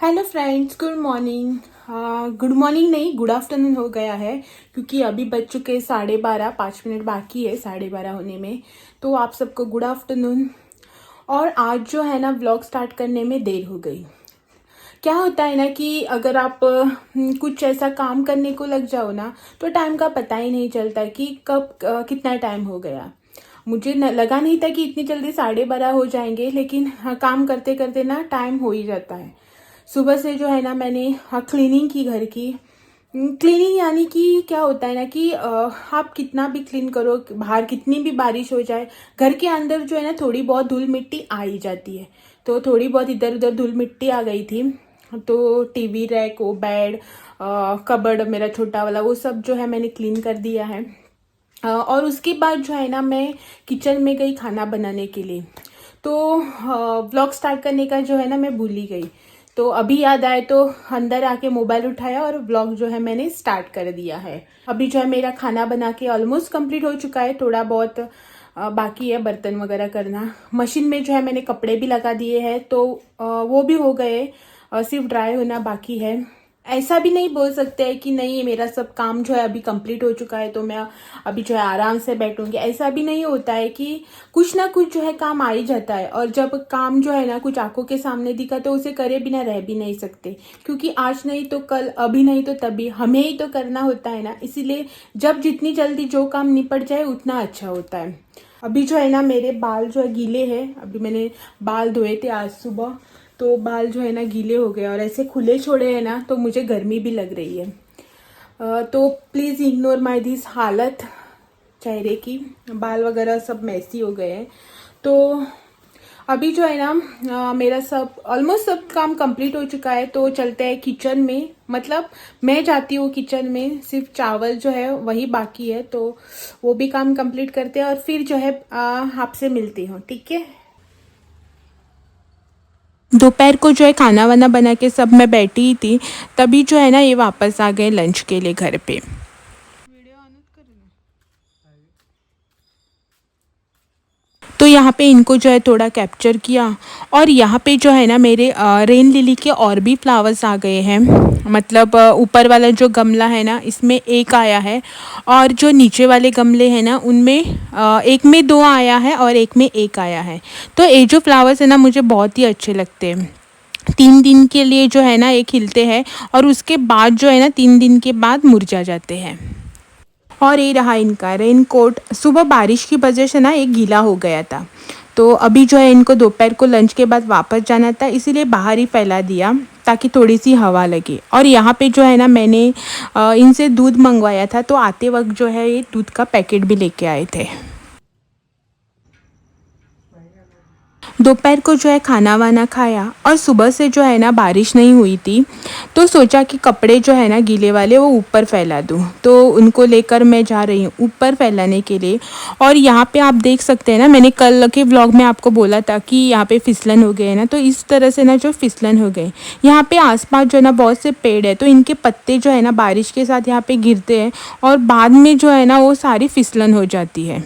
Hello friends, good morning. Good morning नहीं, good afternoon हो गया है क्योंकि अभी बज चुके 12:30, 5 मिनट बाकी है 12:30 होने में। तो आप सबको गुड आफ्टरनून। और आज जो है ना व्लॉग स्टार्ट करने में देर हो गई। क्या होता है ना कि अगर आप कुछ ऐसा काम करने को लग जाओ ना तो टाइम का पता ही नहीं चलता कि कब कितना टाइम हो गया। मुझे लगा नहीं था कि इतनी जल्दी 12:30 हो जाएंगे, लेकिन हाँ, काम करते करते ना टाइम हो ही जाता है। सुबह से जो है ना मैंने क्लीनिंग की घर की। क्लीनिंग यानी कि क्या होता है ना कि आप कितना भी क्लीन करो, बाहर कितनी भी बारिश हो जाए, घर के अंदर जो है ना थोड़ी बहुत धूल मिट्टी आ ही जाती है। तो थोड़ी बहुत इधर उधर धूल मिट्टी आ गई थी। तो टीवी रैक, वो बेड, कबर्ड मेरा छोटा वाला, वो सब जो है मैंने क्लीन कर दिया है। और उसके बाद जो है ना मैं किचन में गई खाना बनाने के लिए। तो व्लॉग स्टार्ट करने का जो है ना मैं भूल ही गई। तो अभी याद आए तो अंदर आके मोबाइल उठाया और व्लॉग जो है मैंने स्टार्ट कर दिया है। अभी जो है मेरा खाना बना के ऑलमोस्ट कंप्लीट हो चुका है। थोड़ा बहुत बाकी है बर्तन वगैरह करना। मशीन में जो है मैंने कपड़े भी लगा दिए हैं, तो वो भी हो गए। सिर्फ ड्राई होना बाकी है। ऐसा भी नहीं बोल सकते हैं कि नहीं मेरा सब काम जो है अभी कंप्लीट हो चुका है तो मैं अभी जो है आराम से बैठूंगी। ऐसा भी नहीं होता है कि कुछ ना कुछ जो है काम आ ही जाता है, और जब काम जो है ना कुछ आंखों के सामने दिखा तो उसे करे बिना रह भी नहीं सकते, क्योंकि आज नहीं तो कल, अभी नहीं तो तभी हमें ही तो करना होता है ना। इसीलिए जब जितनी जल्दी जो काम निपट जाए उतना अच्छा होता है। अभी जो है ना मेरे बाल जो है गीले हैं। अभी मैंने बाल धोए थे आज सुबह, तो बाल जो है ना गीले हो गए, और ऐसे खुले छोड़े हैं ना तो मुझे गर्मी भी लग रही है। तो प्लीज़ इग्नोर माय दिस हालत चेहरे की। बाल वगैरह सब मैसी हो गए हैं। तो अभी जो है ना मेरा सब ऑलमोस्ट सब काम कंप्लीट हो चुका है। तो चलते हैं किचन में, मतलब मैं जाती हूँ किचन में, सिर्फ चावल जो है वही बाकी है। तो वो भी काम कंप्लीट करते हैं और फिर जो है आपसे मिलती हूँ, ठीक है। दोपहर को जो है खाना वाना बना के सब मैं बैठी ही थी, तभी जो है ना ये वापस आ गए लंच के लिए घर पे। तो यहाँ पे इनको जो है थोड़ा कैप्चर किया। और यहाँ पे जो है ना मेरे रेन लिली के और भी फ्लावर्स आ गए हैं। मतलब ऊपर वाला जो गमला है ना इसमें एक आया है, और जो नीचे वाले गमले हैं ना उनमें एक में दो आया है और एक में एक आया है। तो ये जो फ्लावर्स है ना मुझे बहुत ही अच्छे लगते हैं। 3 दिन के लिए जो है ना ये खिलते हैं, और उसके बाद जो है ना 3 दिन के बाद मुरझा जाते हैं। और ये रहा इनका रेन कोट। सुबह बारिश की वजह से ना ये गीला हो गया था, तो अभी जो है इनको दोपहर को लंच के बाद वापस जाना था, इसीलिए बाहर ही फैला दिया ताकि थोड़ी सी हवा लगे। और यहाँ पे जो है ना मैंने इनसे दूध मंगवाया था, तो आते वक्त जो है ये दूध का पैकेट भी लेके आए थे। दोपहर को जो है खाना वाना खाया, और सुबह से जो है ना बारिश नहीं हुई थी, तो सोचा कि कपड़े जो है ना गीले वाले वो ऊपर फैला दूँ। तो उनको लेकर मैं जा रही हूँ ऊपर फैलाने के लिए। और यहाँ पे आप देख सकते हैं ना, मैंने कल के व्लॉग में आपको बोला था कि यहाँ पे फिसलन हो गए हैं ना, तो इस तरह से ना जो फिसलन हो गए। यहाँ पे आसपास जो है ना बहुत से पेड़ है, तो इनके पत्ते जो है ना बारिश के साथ यहाँ पे गिरते हैं, और बाद में जो है ना वो सारी फिसलन हो जाती है।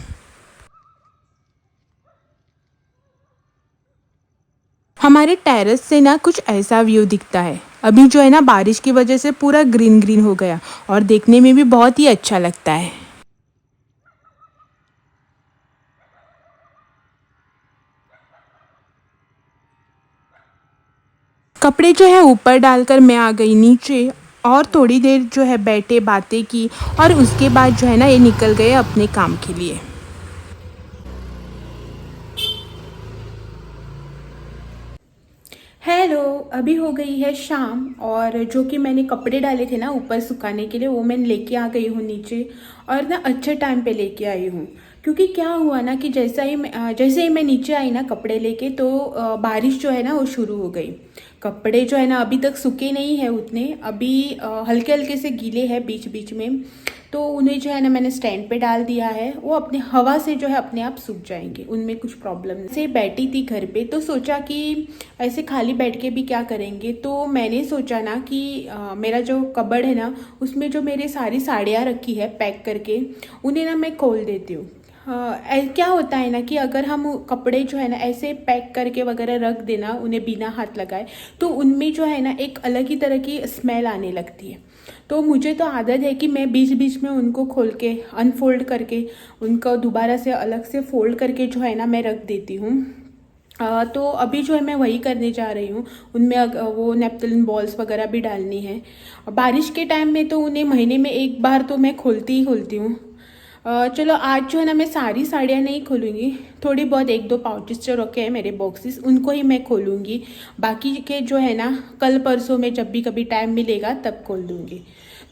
हमारे टेरेस से ना कुछ ऐसा व्यू दिखता है। अभी जो है ना बारिश की वजह से पूरा ग्रीन ग्रीन हो गया, और देखने में भी बहुत ही अच्छा लगता है। कपड़े जो है ऊपर डालकर मैं आ गई नीचे, और थोड़ी देर जो है बैठे बातें की, और उसके बाद जो है ना ये निकल गए अपने काम के लिए। हेलो, अभी हो गई है शाम, और जो कि मैंने कपड़े डाले थे ना ऊपर सुखाने के लिए वो मैं लेके आ गई हूँ नीचे। और ना अच्छे टाइम पे लेके आई हूँ, क्योंकि क्या हुआ ना कि जैसे ही मैं नीचे आई ना कपड़े लेके, तो बारिश जो है ना वो शुरू हो गई। कपड़े जो है ना अभी तक सूखे नहीं है उतने, अभी हल्के हल्के से गीले हैं बीच बीच में। तो उन्हें जो है ना मैंने स्टैंड पे डाल दिया है, वो अपने हवा से जो है अपने आप सूख जाएंगे, उनमें कुछ प्रॉब्लम नहीं। से बैठी थी घर पे, तो सोचा कि ऐसे खाली बैठ के भी क्या करेंगे, तो मैंने सोचा ना कि मेरा जो कबर्ड है ना उसमें जो मेरी सारी साड़ियाँ रखी है पैक करके, उन्हें ना मैं खोल देती हूँ। क्या होता है ना कि अगर हम कपड़े जो है ना ऐसे पैक करके वगैरह रख देना उन्हें बिना हाथ लगाए, तो उनमें जो है ना एक अलग ही तरह की स्मेल आने लगती है। तो मुझे तो आदत है कि मैं बीच बीच में उनको खोल के अनफोल्ड करके उनको दोबारा से अलग से फोल्ड करके जो है ना मैं रख देती हूँ। तो अभी जो है मैं वही करने जा रही हूँ। उनमें वो नेपथलीन बॉल्स वगैरह भी डालनी है। बारिश के टाइम में तो उन्हें महीने में एक बार तो मैं खोलती ही खोलती हूँ। चलो आज जो है ना मैं सारी साड़ियाँ नहीं खोलूँगी, थोड़ी बहुत एक दो पाउचेस जो रखे हैं मेरे बॉक्सेस उनको ही मैं खोलूँगी। बाकी के जो है ना कल परसों में जब भी कभी टाइम मिलेगा तब खोल दूँगी।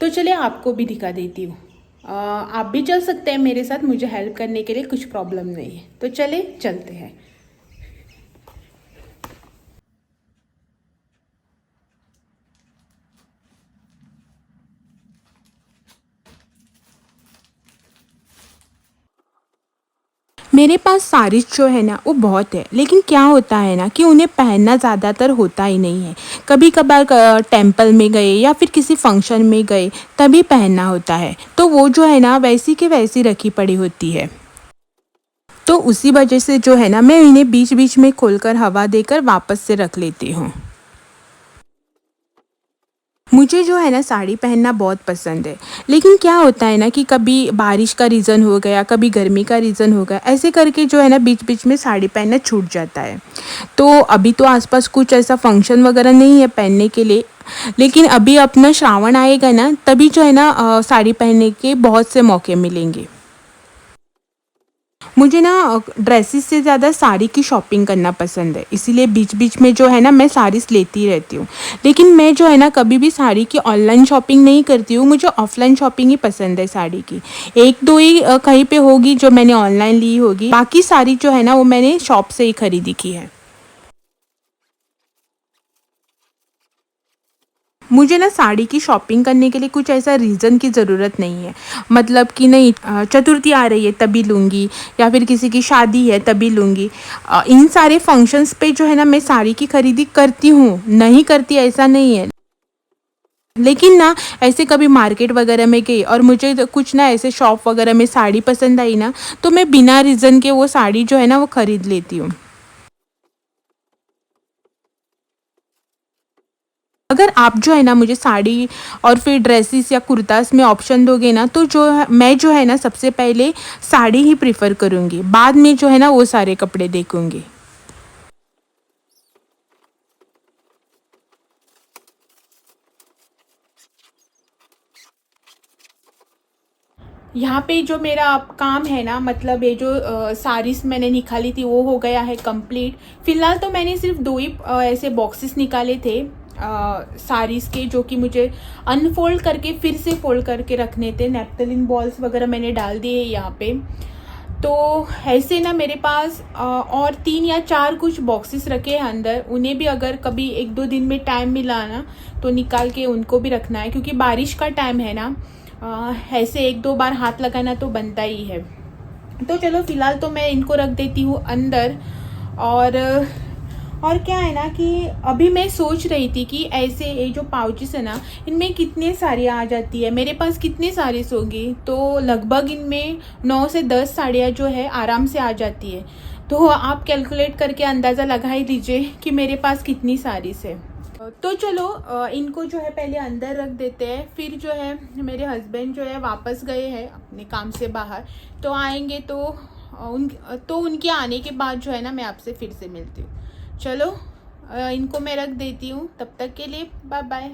तो चलिए आपको भी दिखा देती हूँ। आप भी चल सकते हैं मेरे साथ, मुझे हेल्प करने के लिए कुछ प्रॉब्लम नहीं है। तो चले चलते हैं। मेरे पास साड़ीज़ जो है ना वो बहुत है, लेकिन क्या होता है ना कि उन्हें पहनना ज़्यादातर होता ही नहीं है। कभी कभार टेंपल में गए या फिर किसी फंक्शन में गए तभी पहनना होता है, तो वो जो है ना वैसी की वैसी रखी पड़ी होती है। तो उसी वजह से जो है ना मैं इन्हें बीच बीच में खोलकर हवा देकर वापस से रख लेती हूँ। मुझे जो है ना साड़ी पहनना बहुत पसंद है, लेकिन क्या होता है ना कि कभी बारिश का रीज़न हो गया, कभी गर्मी का रीज़न हो गया, ऐसे करके जो है ना बीच बीच में साड़ी पहनना छूट जाता है। तो अभी तो आसपास कुछ ऐसा फंक्शन वगैरह नहीं है पहनने के लिए, लेकिन अभी अपना श्रावण आएगा ना तभी जो है ना साड़ी पहनने के बहुत से मौके मिलेंगे। मुझे ना ड्रेसेस से ज़्यादा साड़ी की शॉपिंग करना पसंद है, इसीलिए बीच बीच में जो है ना मैं साड़ीज़ लेती रहती हूँ। लेकिन मैं जो है ना कभी भी साड़ी की ऑनलाइन शॉपिंग नहीं करती हूँ, मुझे ऑफलाइन शॉपिंग ही पसंद है साड़ी की। एक दो ही कहीं पे होगी जो मैंने ऑनलाइन ली होगी, बाकी सारी जो है ना वो मैंने शॉप से ही खरीदी की है। मुझे ना साड़ी की शॉपिंग करने के लिए कुछ ऐसा रीज़न की ज़रूरत नहीं है। मतलब कि नहीं चतुर्थी आ रही है तभी लूँगी, या फिर किसी की शादी है तभी लूँगी। इन सारे फंक्शंस पे जो है ना मैं साड़ी की खरीदी करती हूँ, नहीं करती ऐसा नहीं है। लेकिन ना ऐसे कभी मार्केट वगैरह में गई और मुझे तो कुछ ना ऐसे शॉप वगैरह में साड़ी पसंद आई ना, तो मैं बिना रीज़न के वो साड़ी जो है ना वो खरीद लेती हूँ। अगर आप जो है ना मुझे साड़ी और फिर ड्रेसेस या कुर्तास में ऑप्शन दोगे ना, तो जो है मैं जो है ना सबसे पहले साड़ी ही प्रेफ़र करूँगी, बाद में जो है ना वो सारे कपड़े देखूँगी। यहाँ पे जो मेरा अब काम है ना, मतलब ये जो साड़ीज़ मैंने निकाली थी वो हो गया है कंप्लीट। फ़िलहाल तो मैंने सिर्फ दो ही ऐसे बॉक्सेस निकाले थे साड़ीज़ के, जो कि मुझे अनफोल्ड करके फिर से फोल्ड करके रखने थे। नेपथलीन बॉल्स वगैरह मैंने डाल दिए यहाँ पे। तो ऐसे ना मेरे पास और 3 या 4 कुछ बॉक्सेस रखे हैं अंदर, उन्हें भी अगर कभी 1-2 दिन में टाइम मिला ना तो निकाल के उनको भी रखना है, क्योंकि बारिश का टाइम है ना। ऐसे 1-2 बार हाथ लगाना तो बनता ही है। तो चलो फ़िलहाल तो मैं इनको रख देती हूँ अंदर। और और क्या है ना कि अभी मैं सोच रही थी कि ऐसे ये जो पाउचेस है ना इनमें कितने साड़ियाँ आ जाती है, मेरे पास कितनी साड़ीज़ होगी। तो लगभग इनमें 9 से 10 साड़ियाँ जो है आराम से आ जाती है। तो आप कैलकुलेट करके अंदाज़ा लगा ही लीजिए कि मेरे पास कितनी साड़ीज़ है। तो चलो इनको जो है पहले अंदर रख देते हैं, फिर जो है मेरे हस्बैंड जो है वापस गए हैं अपने काम से बाहर, तो आएंगे तो उनके आने के बाद जो है ना मैं आपसे फिर से मिलती हूँ। चलो इनको मैं रख देती हूँ, तब तक के लिए बाय बाय।